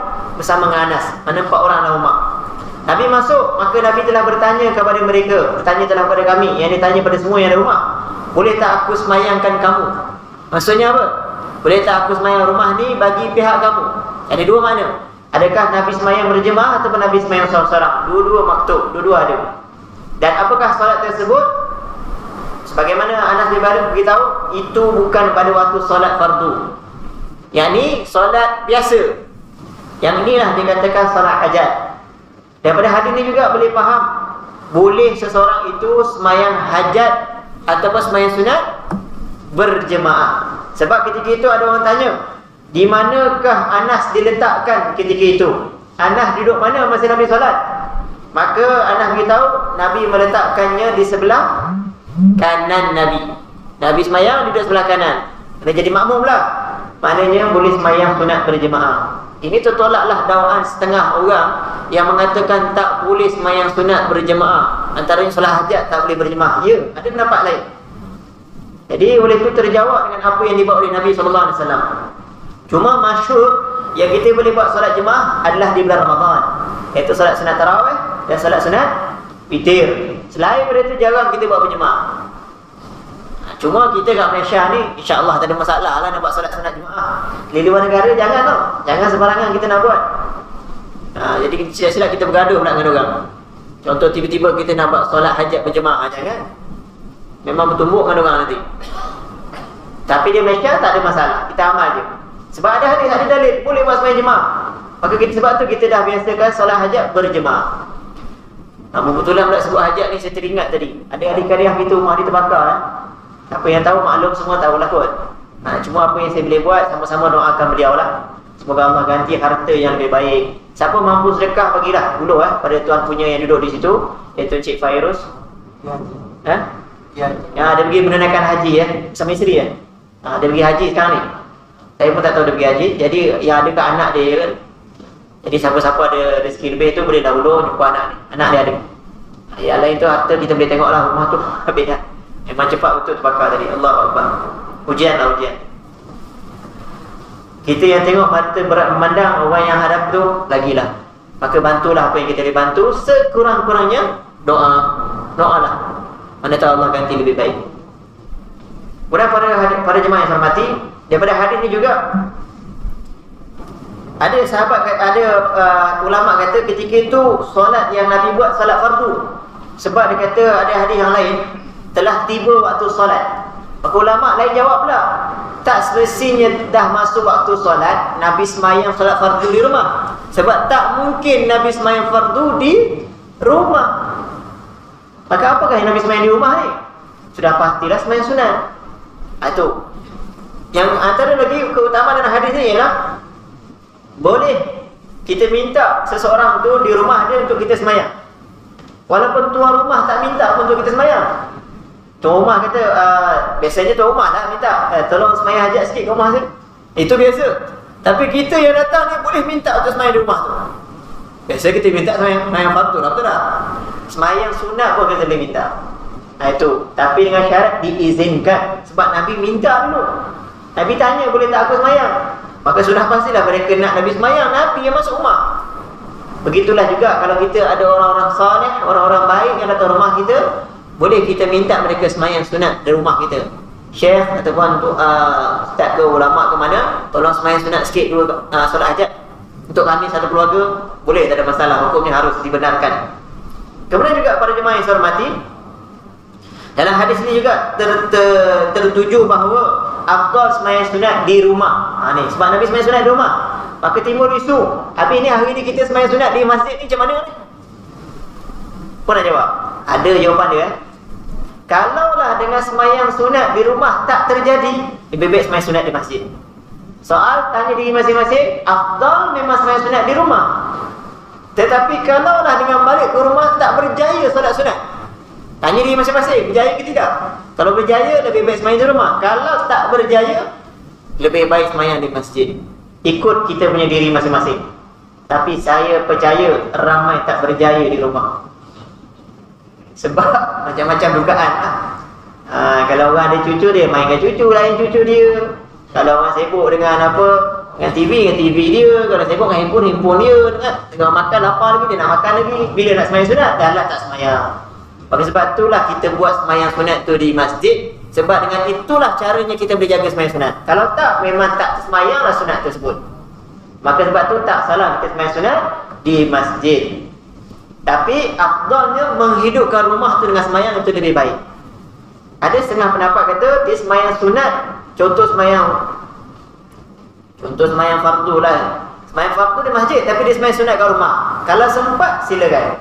bersama dengan Anas. Mana 4 orang dalam rumah. Nabi masuk, maka Nabi telah bertanya kepada mereka, bertanya telah kepada kami, yang ditanya pada semua yang ada rumah, boleh tak aku semayangkan kamu? Maksudnya apa? Boleh tak aku semayang rumah ni bagi pihak kamu? Ada dua mana? Adakah Nabi semayang berjemaah ataupun Nabi semayang seorang-seorang? Dua-dua maktub, dua-dua ada. Dan apakah solat tersebut? Sebagaimana Anas bin Malik beritahu, itu bukan pada waktu solat fardu. Yang ni solat biasa. Yang inilah dikatakan solat hajat. Daripada hadis ni juga boleh faham, boleh seseorang itu semayang hajat ataupun semayang sunat berjemaah. Sebab ketika itu ada orang tanya, di manakah Anas diletakkan ketika itu? Anas duduk mana masa Nabi solat? Maka Anas beritahu, Nabi meletakkannya di sebelah kanan Nabi. Nabi semayang duduk sebelah kanan. Dia jadi makmum lah. Maknanya boleh semayang sunat berjemaah. Ini tertolaklah dakwaan setengah orang yang mengatakan tak boleh semayang sunat berjemaah. Antaranya solat hajat tak boleh berjemaah. Ya, ada pendapat lain. Jadi oleh itu terjawab dengan apa yang dibawa oleh Nabi SAW. Cuma masyhur yang kita boleh buat solat jemaah adalah di bulan Ramadan, iaitu solat sunat tarawih dan solat sunat witir. Selain daripada itu jarang kita buat berjemaah. Cuma kita kat Malaysia ni insya-Allah tak ada masalah lah nak buat solat sunat jemaah. Di luar negara jangan tau. Jangan sembarangan kita nak buat. Jadi silap-silap kita bergaduh pula dengan orang. Contoh tiba-tiba kita nak buat solat hajat berjemaah, jangan. Memang bertumbuk dengan orang nanti. Tapi di Malaysia tak ada masalah, kita amal je. Sebab ada hadis, ada dalil boleh buat sembahyang jemaah. Maka sebab tu kita dah biasakan solat hajat berjemaah. Kebetulan pula sebut hajat ni saya teringat tadi. Ada adik-adik kita rumah dia terbakar. Apa yang tahu maklum semua tahulah kot. Cuma apa yang saya boleh buat, sama-sama doakan beliau lah. Semoga Allah ganti harta yang lebih baik. Siapa mampu sedekah bagilah dulu pada tuan punya yang duduk di situ, iaitu Encik Fairuz. Ya, dia pergi menunaikan haji bersama isteri dia pergi haji sekarang ni. Saya pun tak tahu dia pergi haji. Jadi yang ada ke anak dia kan. Jadi siapa-siapa ada rezeki lebih tu boleh dahulu jumpa anak dia ada. Yang lain tu harta kita boleh tengok lah rumah tu habis dah. Memang cepat betul terbakar tadi. Allahu Akbar. Ujian lah ujian. Kita yang tengok mata berat memandang, orang yang hadap tu lagilah. Maka bantulah apa yang kita boleh bantu. Sekurang-kurangnya doa lah. mana tahu Allah ganti lebih baik. Kemudian para jemaah yang hormati, daripada hadis ni juga ada sahabat, ada ulama kata ketika itu solat yang Nabi buat solat fardu. Sebab dia kata ada hadis yang lain, telah tiba waktu solat. Maka ulama lain jawab pula, tak semestinya dah masuk waktu solat Nabi semayang solat fardu di rumah. Sebab tak mungkin Nabi semayang fardu di rumah. Maka apakah yang Nabi semayang di rumah ni? Sudah pastilah semayang sunat. Itu yang antara lagi keutamaan dalam hadis ni ialah boleh kita minta seseorang tu di rumah dia untuk kita semayang, walaupun tuan rumah tak minta pun untuk kita semayang. Tuan rumah kata, biasanya tuan rumah lah minta, tolong semayang hajat sikit kat rumah tu. Itu biasa. Tapi kita yang datang ni boleh minta untuk semayang di rumah tu. Biasa kita minta semayang fardu lah, betul tak? Semayang sunat pun kita boleh minta. Itu. Tapi dengan syarat diizinkan. Sebab Nabi minta dulu. Nabi tanya, boleh tak aku semayang? Maka sudah pastilah mereka nak Nabi semayang, Nabi yang masuk rumah. Begitulah juga kalau kita ada orang-orang saleh, orang-orang baik yang datang rumah kita, boleh kita minta mereka semayang sunat di rumah kita. Syekh ataupun ustaz ke ulama ke mana, tolong semayang sunat sikit dulu solat hajat untuk kami satu keluarga, boleh, tak ada masalah, hukumnya harus dibenarkan. Kemudian juga para jemaah yang saya hormati, dalam hadis ini juga tertuju bahawa afdal semayang sunat di rumah. Ni sebab Nabi semayang sunat di rumah. Maka timbul isu, habis ni hari ni kita semayang sunat di masjid ni macam mana ni? Pun nak jawab? Ada jawapan dia. Kalaulah dengan semayang sunat di rumah tak terjadi, lebih baik semayang sunat di masjid. Soal tanya diri masing-masing, afdal memang semayang sunat di rumah. Tetapi kalaulah dengan balik ke rumah tak berjaya solat sunat, tanya diri masing-masing, berjaya ke tidak? Kalau berjaya, lebih baik semayang di rumah. Kalau tak berjaya, lebih baik semayang di masjid. Ikut kita punya diri masing-masing. Tapi saya percaya ramai tak berjaya di rumah. Sebab macam-macam dugaan. Kalau orang ada cucu dia, mainkan cucu lain cucu dia. Kalau orang sibuk dengan dengan TV dia. Kalau sibuk dengan handphone dia. Tengah makan, lapar lagi, dia nak makan lagi. Bila nak semayang sunat, dah lah tak semayang. Maka sebab itulah kita buat semayang sunat tu di masjid. Sebab dengan itulah caranya kita boleh jaga semayang sunat. Kalau tak, memang tak semayanglah sunat tersebut. Maka sebab tu tak salah kita semayang sunat di masjid. Tapi afdalnya menghidupkan rumah tu dengan semayang itu lebih baik. Ada setengah pendapat kata dia semayang sunat, contoh semayang fardu lah. Semayang fardu di masjid, tapi dia semayang sunat kat rumah. Kalau sempat, silakan.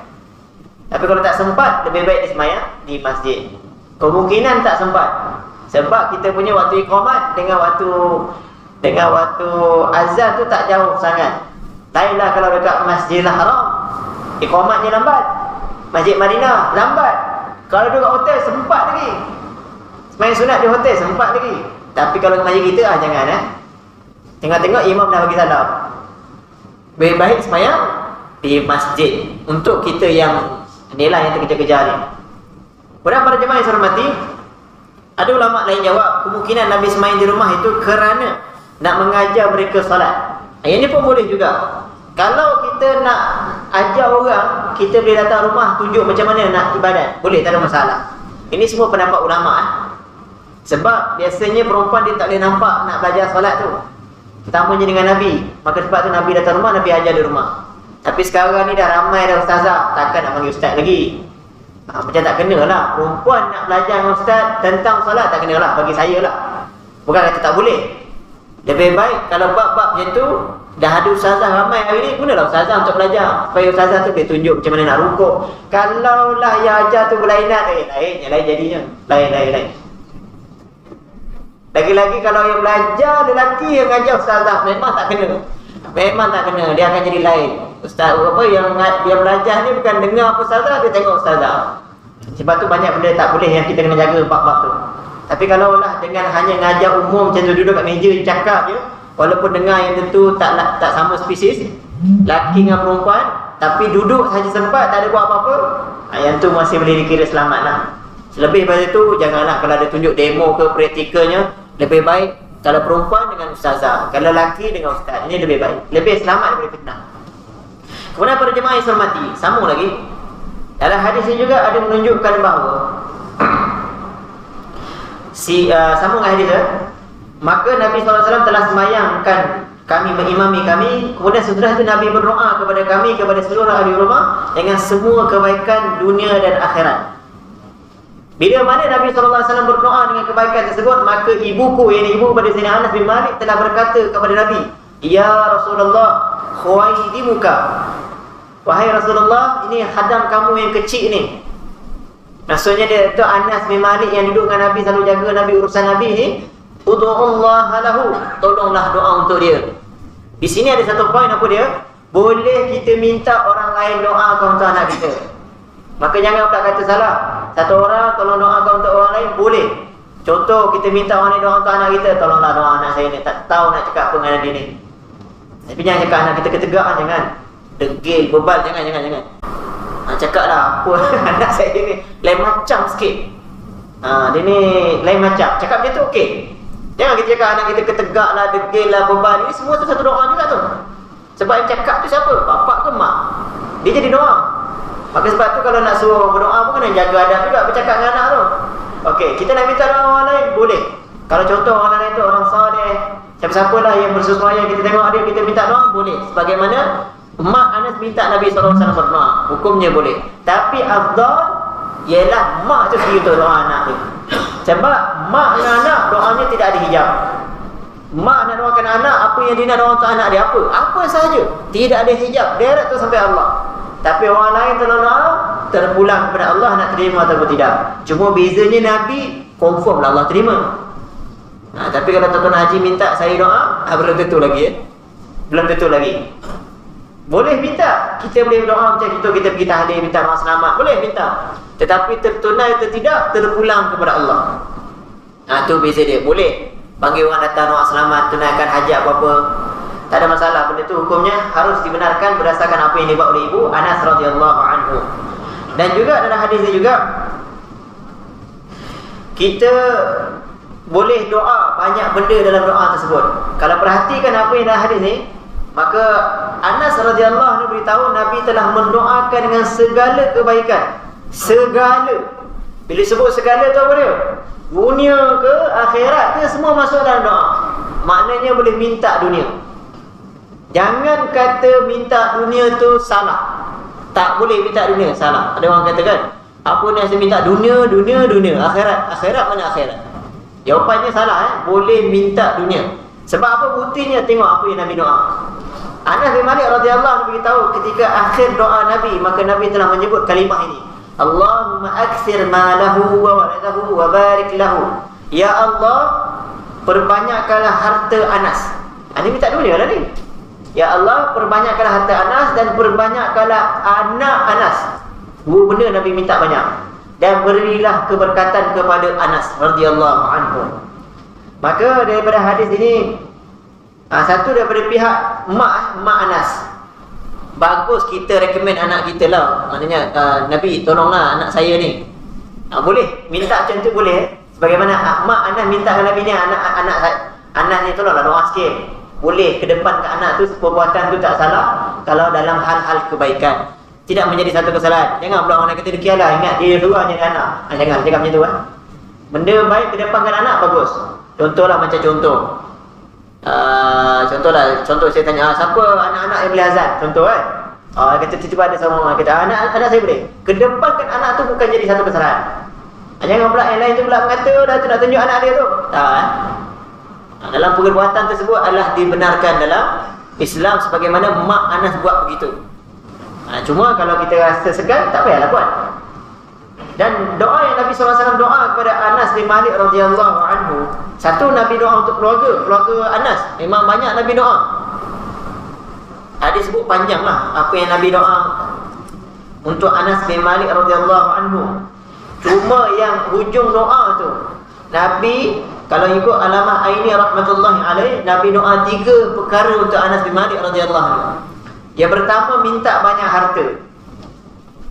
Tapi kalau tak sempat, lebih baik dia semayang di masjid. Kemungkinan tak sempat, sebab kita punya waktu iqamat dengan waktu azan tu tak jauh sangat. Lainlah kalau dekat Masjidil Haram, iqamatnya lambat. Masjid Madinah lambat. Kalau dekat hotel sempat lagi. Semayang sunat di hotel sempat lagi. Tapi kalau masjid kita jangan tengok-tengok imam dah bagi salam. Lebih baik semayang di masjid. Untuk kita yang inilah yang terkejar-kejar ni. Kemudian para jemaah yang saya hormati, ada ulama lain jawab kemungkinan Nabi semayang di rumah itu kerana nak mengajar mereka solat. Yang ini pun boleh juga. Kalau kita nak ajar orang, kita boleh datang rumah tunjuk macam mana nak ibadat. Boleh, tak ada masalah. Ini semua pendapat ulama. Sebab biasanya perempuan dia tak boleh nampak nak belajar solat tu, terutamanya dengan Nabi. Maka sebab tu Nabi datang rumah, Nabi ajar di rumah. Tapi sekarang ni dah ramai dah ustazah, takkan nak panggil ustaz lagi. Macam tak kena lah. Perempuan nak belajar dengan ustaz tentang solat, tak kena lah bagi saya lah. Bukan kata tak boleh. Lebih baik kalau bab-bab macam tu dah ada ustazah ramai hari ni, gunalah ustazah untuk belajar. Supaya ustazah tu boleh tunjuk macam mana nak rukuk. Kalaulah yang ajar tu berlainan, yang lain jadinya. Lain. Lagi-lagi kalau yang belajar lelaki yang ajar ustazah, memang tak kena. Dia akan jadi lain. Ustaz yang dia belajar ni bukan dengar apa ustazah, dia tengok ustazah. Sebab tu banyak benda tak boleh yang kita kena jaga bab-bab tu. Tapi kalau lah dengan hanya ngajar umum macam tu, duduk kat meja cakap je, walaupun dengar yang tentu tak sama spesies, lelaki dengan perempuan, tapi duduk saja sempat, tak ada buat apa-apa, yang tu masih boleh dikira selamat lah. Selebih daripada tu, janganlah kalau ada tunjuk demo ke praktikalnya, lebih baik kalau perempuan dengan ustazah, kalau lelaki dengan ustaz, ini lebih baik, lebih selamat daripada fitnah. Kemudian para jemaah yang saya hormati, sambung lagi. Dalam hadis ini juga ada menunjukkan bahawa sambung hadis maka Nabi SAW telah sembahyangkan kami, mengimami kami. Kemudian setelah itu Nabi berdoa kepada kami, kepada seluruh ahli rumah dengan semua kebaikan dunia dan akhirat. Bila mana Nabi SAW berdoa dengan kebaikan tersebut, maka ibuku, iaitu ibu pada Sayyidina Anas bin Malik, telah berkata kepada Nabi, "Ya Rasulullah, khuaydimuka." Wahai Rasulullah, ini khadam kamu yang kecil ni. Maksudnya dia tu Anas bin Malik yang duduk dengan Nabi, selalu jaga Nabi, urusan Nabi ni. Ud'ullaha lahu, tolonglah doa untuk dia. Di sini ada satu poin apa dia? Boleh kita minta orang lain doakan untuk anak kita. Maka jangan pula kata salah. Satu orang tolong doakan untuk orang lain, boleh. Contoh kita minta orang lain doa untuk anak kita, tolonglah doa anak saya ni, tak tahu nak cakap apa dengan dia ni. Tapi jangan cakap anak kita ketegangan, jangan. Degil, bebal, jangan. Cakaplah apa anak saya ni lain macam sikit. Dia ni lain macam. Cakap dia tu okey. Jangan kita cakap anak kita ketegak lah, degil lah, bebal. Ini semua tu satu doa juga tu. Sebab yang cakap tu siapa? Bapak ke mak? Dia jadi doa. Maka sebab tu kalau nak suruh berdoa pun kena jaga adab juga bercakap dengan anak tu. Okey, kita nak minta doa orang lain, boleh. Kalau contoh orang lain tu orang saleh, siapa-siapa lah yang bersesuaian, kita tengok dia, kita minta doa, boleh. Sebagaimana mak Anas minta Nabi SAW berdoa, hukumnya boleh. Tapi afdal ialah mak tu sendiri untuk doa anak tu. Sebab mak dengan anak doanya tidak ada hijab. Mak nak doakan anak, apa yang dia nak doa untuk anak dia, apa sahaja, tidak ada hijab, direct tu sampai Allah. Tapi orang lain tolong doa, terpulang kepada Allah nak terima ataupun tidak. Cuma bezanya Nabi confirm lah Allah terima. Tapi kalau tuan-tuan haji minta saya doa, belum tentu lagi belum tentu lagi. Boleh minta, kita boleh berdoa macam itu, kita pergi tahlil minta doa selamat, boleh minta. Tetapi tertunai atau tidak, terpulang kepada Allah. Tu beza dia. Boleh panggil orang datang doa selamat, tunaikan hajat apa-apa, tak ada masalah. Benda tu hukumnya harus dibenarkan berdasarkan apa yang dibuat oleh ibu Anas radhiyallahu anhu. Dan juga dalam hadis ini juga kita boleh doa banyak benda dalam doa tersebut. Kalau perhatikan apa yang dalam hadis ni, maka Anas radhiyallahu anhu beritahu Nabi telah mendoakan dengan segala kebaikan. Segala. Bila sebut segala tu apa dia? Dunia ke akhirat ke, semua masuk dalam doa. Maknanya boleh minta dunia. Jangan kata minta dunia tu salah. Tak boleh minta dunia, salah. Ada orang kata kan, apa ni saya minta dunia, akhirat mana akhirat? Jawapannya salah. Boleh minta dunia. Sebab apa buktinya? Tengok apa yang Nabi doa. Anas bin Malik radhiyallahu anhu beritahu ketika akhir doa Nabi, maka Nabi telah menyebut kalimah ini, Allahumma akthir malahu wa waladahu wa barik lahu. Ya Allah, perbanyakkanlah harta Anas. Ini minta dunia lah ni. Ya Allah, perbanyakkanlah harta Anas dan perbanyakkanlah anak Anas. Dua benda Nabi minta banyak. Dan berilah keberkatan kepada Anas radhiyallahu anhu. Maka daripada hadis ini, satu daripada pihak mak Anas, bagus kita recommend anak kita lah. Maknanya Nabi tolonglah anak saya ni. Boleh minta macam tu, boleh. Sebagaimana mak Anas minta dengan Nabi ni, anak ni tolonglah doa sikit. Boleh ke depan ke anak tu, perbuatan tu tak salah kalau dalam hal-hal kebaikan, tidak menjadi satu kesalahan. Jangan pula orang kata dekialah, ingat dia dua jadi anak. Jangan cakap macam tu Benda baik ke depan kan anak, bagus. Contohlah macam contoh, contoh saya tanya, siapa anak-anak yang boleh azan? Contoh kata tiba-tiba ada sama orang kata anak saya boleh. Kedepankan anak tu bukan jadi satu kesalahan. Jangan pula yang lain tu pula mengata dah tu nak tunjuk anak dia tu. Tak dalam perbuatan tersebut adalah dibenarkan dalam Islam sebagaimana mak Anas buat begitu. Cuma kalau kita rasa segan, tak payahlah buat. Dan doa yang Nabi SAW doa kepada Anas bin Malik radhiyallahu anhu, satu Nabi doa untuk keluarga Anas. Memang banyak Nabi doa. Ada sebut panjang lah apa yang Nabi doa untuk Anas bin Malik radhiyallahu anhu. Cuma yang hujung doa tu, Nabi kalau ikut Alamah Aini rahmatullahi alaih, Nabi doa 3 perkara untuk Anas bin Malik radhiyallahu anhu. Yang pertama, minta banyak harta.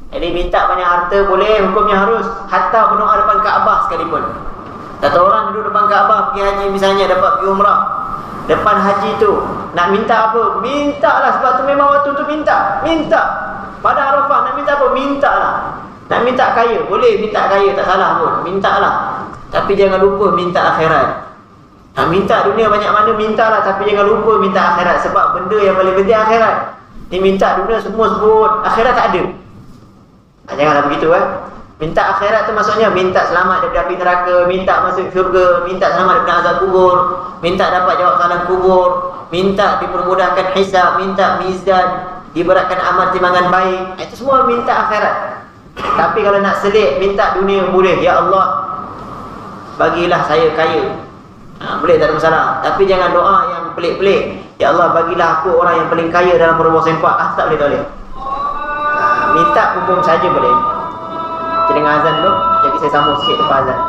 Jadi minta banyak harta boleh, hukumnya harus. Hatta berdoa depan Kaabah sekalipun. Satu orang duduk depan Kaabah pergi haji misalnya, dapat pergi umrah. Depan haji tu nak minta apa? Mintalah, sebab tu memang waktu tu minta. Pada Arafah nak minta apa? Mintalah. Nak minta kaya, boleh minta kaya, tak salah pun. Mintalah. tapi jangan lupa minta akhirat. Minta dunia banyak mana mintalah, tapi jangan lupa minta akhirat. Sebab benda yang paling penting akhirat. Ni minta dunia semua sebut, akhirat tak ada. Janganlah begitu Minta akhirat tu maksudnya minta selamat daripada api neraka, minta masuk syurga, minta selamat daripada azab kubur, minta dapat jawab soalan kubur, minta dipermudahkan hisab, minta mizan, diberatkan amal timbangan baik. Itu semua minta akhirat. Tapi kalau nak selit minta dunia boleh. Ya Allah, bagilah saya kaya. Boleh, tak ada masalah. Tapi jangan doa yang pelik-pelik. Ya Allah, bagilah aku orang yang paling kaya dalam meroboh sempak. Tak boleh, tak boleh. Minta umum saja boleh. Jadi dengan azan dulu, jadi saya sambung sikit lepas azan.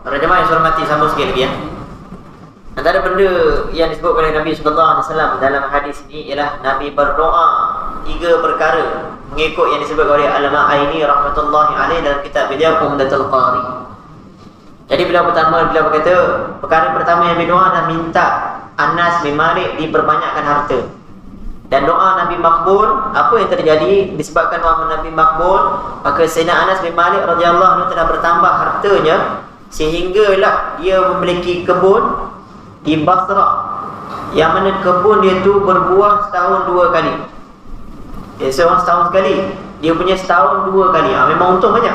Para jemaah yang saya hormati, sambung sikit lagi Antara benda yang disebut oleh Nabi SAW dalam hadis ini ialah Nabi berdoa 3 perkara mengikut yang disebut oleh Al-Ma'aini rahmatullahi alaih dalam kitab beliau Umdatul Qari. Jadi beliau berkata, perkara pertama yang berdoa adalah minta Anas bin Malik diperbanyakkan harta. Dan doa Nabi makbul. Apa yang terjadi disebabkan doa Nabi makbul, maka Sayyidina Anas bin Malik radhiyallahu anhu telah bertambah hartanya sehinggalah dia memiliki kebun di Basrah, yang mana kebun dia tu berbuah setahun 2 kali. Seorang setahun sekali, dia punya setahun 2 kali. Memang untung banyak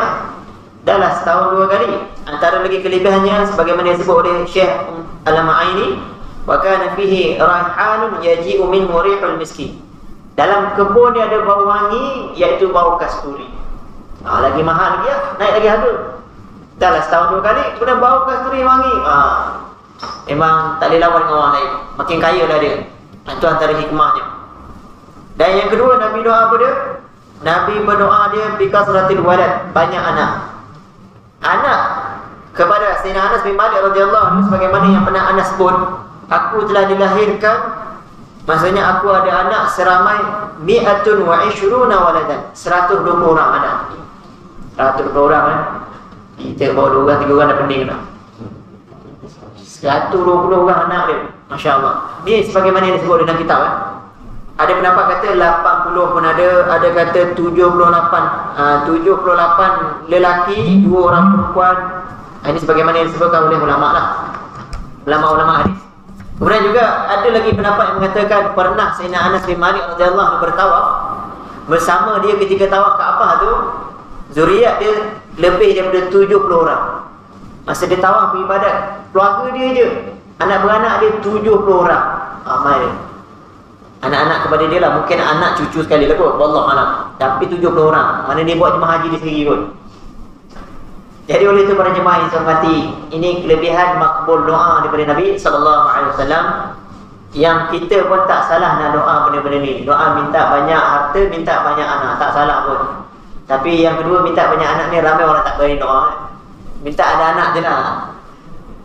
Dah lah setahun 2 kali. Antara lagi kelebihannya sebagaimana disebut oleh Syekh Al-Ma'aini, wa kana fihi raihanun yaji'u minhu rihul miski. Dalam kebun dia ada bau wangi, iaitu bau kasturi. Lagi mahal lagi naik lagi harga. Dah lah setahun 2 kali, kemudian bau kasturi wangi. Memang tak boleh lawan dengan orang lain. Makin kaya lah dia. Itu antara hikmahnya. Dan yang kedua, Nabi doa apa dia? Nabi berdoa dia bikasratil walad, banyak anak. Anak kepada Sayyidina Anas bin Malik radhiyallahu anhu, sebagaimana yang pernah Anas sebut, aku telah dilahirkan, maksudnya aku ada anak seramai 120 waladan, 120 orang anak. 120 orang Kita bawa 2 orang, 3 orang dah pening dah. 120 orang anak dia. Masya Allah. Ni sebagaimana yang disebut dalam kitab Ada pendapat kata 80 pun ada kata 78. 78 lelaki, 2 orang perempuan. Ini sebagaimana yang disebutkan oleh ulama lah, ulama-ulama hadis. Kemudian juga ada lagi pendapat yang mengatakan pernah Sayyidina Anas bin Malik radhiyallahu anhu bertawaf bersama dia ketika tawaf Kaabah tu, zuriat dia lebih daripada 70 orang. Masa dia tawaf beribadat, keluarga dia je, anak beranak dia 70 orang. Ramai dia. Anak-anak kepada dia lah, mungkin anak cucu sekali lah kot, wallahualam. Tapi 70 orang, mana dia buat jemaah haji dia sendiri kot. Jadi oleh itu para jemaah yang saya hormati, ini kelebihan makbul doa daripada Nabi SAW, yang kita pun tak salah nak doa benda-benda ni. Doa minta banyak harta, minta banyak anak, tak salah pun. Tapi yang kedua, minta banyak anak ni ramai orang tak berani doa. Minta ada anak je lah.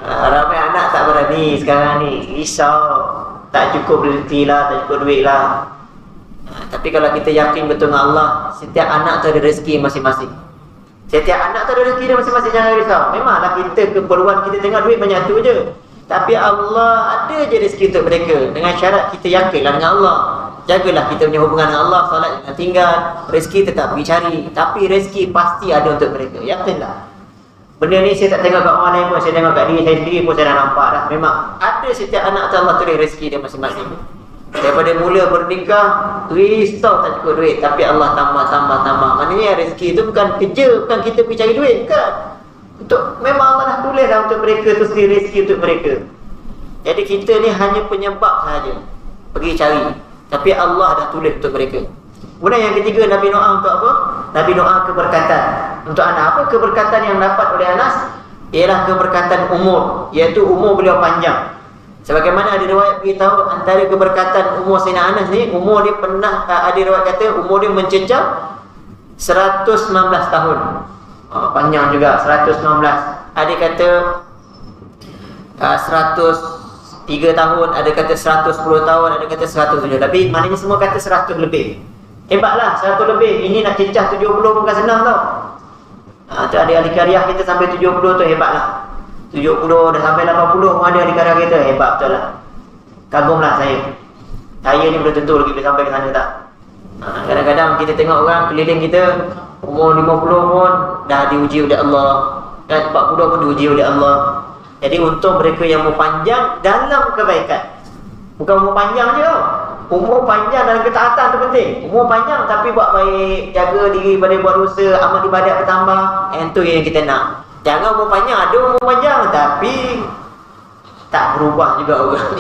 Ramai anak tak berani sekarang ni, risau. Tak cukup rezeki lah, tak cukup duit lah. Tapi kalau kita yakin betul dengan Allah, setiap anak tu ada rezeki masing-masing. Setiap anak tu ada rezeki dia masing-masing, jangan risau. Memanglah kita keperluan kita tengok duit banyak tu je, tapi Allah ada je rezeki untuk mereka. Dengan syarat kita yakinlah dengan Allah. Jagalah kita punya hubungan dengan Allah, solat jangan tinggal, rezeki tetap pergi cari. Tapi rezeki pasti ada untuk mereka, yakinlah. Benda ni saya tak tengok kat orang lain pun, saya tengok kat diri saya sendiri pun saya dah nampak dah. Memang ada setiap anak tu Allah tulis rezeki dia masing-masing. Daripada mula bernikah, risau tak cukup duit, tapi Allah tambah. Maknanya rezeki tu bukan kerja, bukan kita pergi cari duit, bukan. Memang Allah dah tulis dah untuk mereka tu sendiri rezeki untuk mereka. Jadi kita ni hanya penyebab sahaja, pergi cari. Tapi Allah dah tulis untuk mereka. Kemudian yang ketiga, Nabi doa untuk apa? Nabi doa keberkatan. Untuk anak apa? Keberkatan yang dapat oleh Anas ialah keberkatan umur, iaitu umur beliau panjang. Sebagaimana ada riwayat beritahu antara keberkatan umur Sayyidina Anas ni, umur dia pernah ada riwayat kata umur dia mencecah 119 tahun. Panjang juga, 119. Ada kata 103 tahun, ada kata 110 tahun, ada kata 107. Tapi maknanya semua kata 100 lebih. Hebatlah, 100 lebih. Ini nak cecah 70 bukan senang tau. Tu ada ahli karya kita sampai 70 tu hebatlah. 70 dah sampai 80 pun ada ahli karya kita, hebat betul lah. Kagumlah saya. Saya ni belum tentu lagi boleh sampai ke sana tak. Kadang-kadang kita tengok orang keliling kita umur 50 pun dah diuji oleh Allah, dan 40 pun diuji oleh Allah. Jadi untung mereka yang umur panjang dalam kebaikan. Bukan umur panjang je tau. Umur panjang dalam ketaatan tu penting. Umur panjang tapi buat baik, jaga diri pada buat dosa, amal ibadat bertambah. Itu yang kita nak. Jangan umur panjang, ada umur panjang tapi tak berubah juga orang.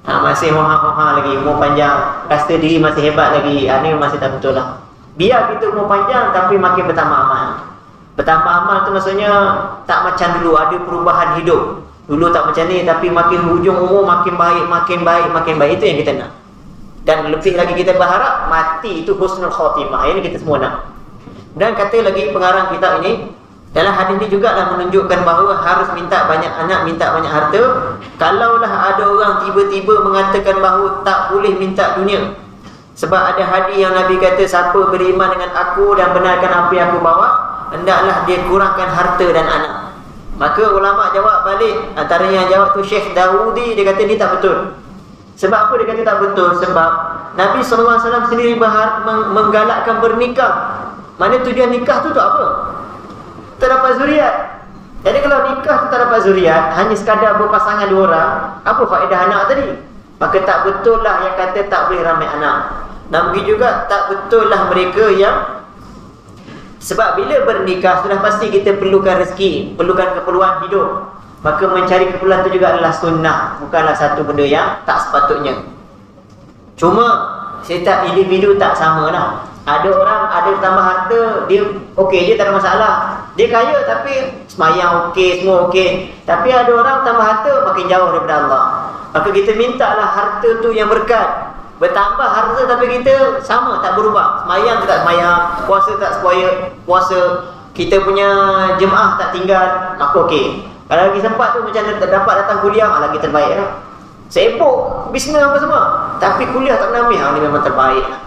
Masih moha-moha lagi, umur panjang, rasa diri masih hebat lagi. Ini masih tak betul lah. Biar kita umur panjang tapi makin bertambah amal. Bertambah amal tu maksudnya tak macam dulu, ada perubahan hidup. Dulu tak macam ni, tapi makin hujung umur makin baik. Itu yang kita nak. Dan lebih lagi kita berharap mati itu husnul khatimah. Ini kita semua nak. Dan kata lagi pengarang kitab ini, dalam hadis ini juga dah menunjukkan bahawa harus minta banyak anak, minta banyak harta. Kalaulah ada orang tiba-tiba mengatakan bahawa tak boleh minta dunia, sebab ada hadis yang Nabi kata, siapa beriman dengan aku dan benarkan apa yang aku bawa, hendaklah dia kurangkan harta dan anak. Maka ulama jawab balik. Antara yang jawab tu Syekh Daudi, dia kata ni tak betul. Sebab apa dia kata tak betul? Sebab Nabi SAW sendiri menggalakkan bernikah. Mana tujuan nikah tu apa? Terdapat zuriat. Jadi kalau nikah tu tak dapat zuriat, hanya sekadar berpasangan 2 orang, apa faedah anak tadi? Maka tak betul lah yang kata tak boleh ramai anak. Dan begitu juga tak betul lah mereka yang, sebab bila bernikah sudah pasti kita perlukan rezeki, perlukan keperluan hidup. Maka mencari keperluan itu juga adalah sunnah, bukanlah satu benda yang tak sepatutnya. Cuma setiap individu tak sama lah. Ada orang ada tambah harta, dia okey je, tak ada masalah. Dia kaya tapi semayang okey, semua okey. Tapi ada orang tambah harta makin jauh daripada Allah. Maka kita mintalah harta tu yang berkat. Bertambah harta tapi kita sama, tak berubah. Semayang ke tak semayang, puasa tak puasa, kita punya jemaah tak tinggal, maka okey. Kalau lagi sempat tu macam dapat datang kuliah, lagi terbaik lah. Sibuk bisnes apa semua, tapi kuliah tak pernah ambil, ni memang terbaik lah.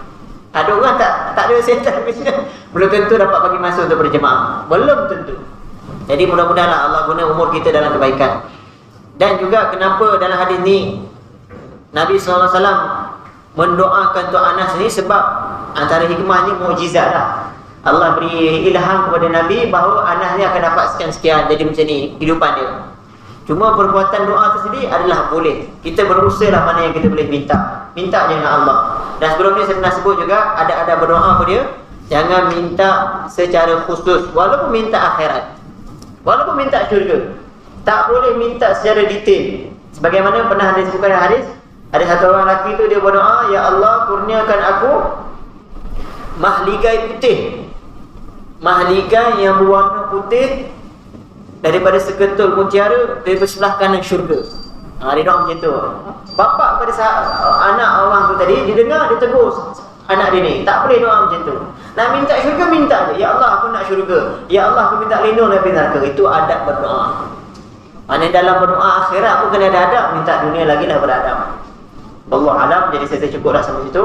Ada orang tak ada settle bisnes, belum tentu dapat bagi masa untuk berjemaah, belum tentu. Jadi mudah-mudahan Allah guna umur kita dalam kebaikan. Dan juga kenapa dalam hadis ni Nabi SAW mendoakan Tok Anas ni sebab antara hikmahnya mukjizat lah. Allah beri ilham kepada Nabi bahawa Anas ni akan dapat sekian jadi macam ni kehidupan dia. Cuma perbuatan doa tu sendiri adalah boleh. Kita berusaha lah mana yang kita boleh minta. Minta je dengan Allah. Dan sebelum ni saya pernah sebut juga ada berdoa pada dia, jangan minta secara khusus walaupun minta akhirat. Walaupun minta syurga. Tak boleh minta secara detail. Sebagaimana pernah ada disebutkan dalam hadis, ada satu orang lelaki tu dia berdoa, ya Allah kurniakan aku mahligai putih. Mahligai yang berwarna putih daripada seketul mutiara dari sebelah kanan syurga. Dia doa macam tu. Bapa pada anak orang tu tadi, dia dengar, dia tegur anak dia ni, tak boleh doa macam tu. Nak minta syurga, minta je. Ya Allah aku nak syurga. Ya Allah aku minta lindung dari neraka. Itu adab berdoa. Mana dalam berdoa akhirat pun kena ada adab, minta dunia lagi dah beradab. Allah alam. Jadi saya cukuplah sampai situ.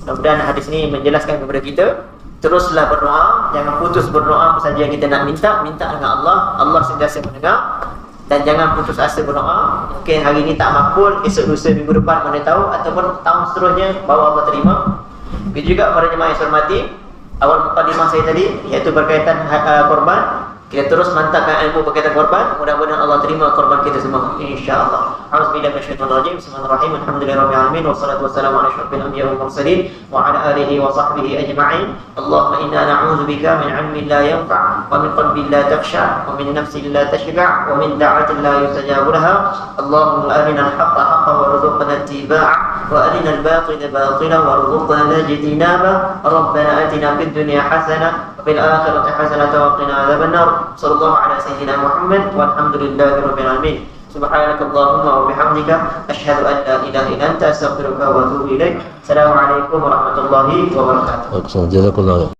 Mudah-mudahan hadis ni menjelaskan kepada kita, teruslah berdoa, jangan putus berdoa apa saja yang kita nak minta dengan Allah. Allah sentiasa mendengar. Dan jangan putus asa berdoa. Mungkin hari ni tak makbul, esok lusa minggu depan mana tahu, ataupun tahun seterusnya bahawa Allah terima. Begitu juga para jemaah yang saya hormati, awal mukadimah saya tadi iaitu berkaitan korban. Kita terus mantapkan ilmu berkaitan korban. Mudah-mudahan Allah terima korban kita semua, insya-Allah. Auzubillahi minasyaitonir rajim. Bismillahirrahmanirrahim. Alhamdulillahirabbil alamin wassalatu wassalamu ala asyrofil anbiya'i wal mursalin wa ala alihi wa sahbihi ajma'in. Allahumma inna na'udzubika min 'ilmin la yanfa' wa min qalbin la takhsha' wa min nafsin la tashba' wa min da'atin la yustajabu laha. Allahumma arina al-haqqa haqqan warzuqna ittiba'a wa arina al-batila batilan warzuqna ijtinaba. Rabbana atina fid dunya hasanah wa fil akhirati hasanah wa qina adzabannar. Sallallahu ala sayyidina Muhammad walhamdulillahi rabbil alamin. Subhanakallahumma wa bihamdika asyhadu an la ilaha illa anta astaghfiruka wa atubu ilaik. Assalamualaikum warahmatullahi wabarakatuh. Jazakallah.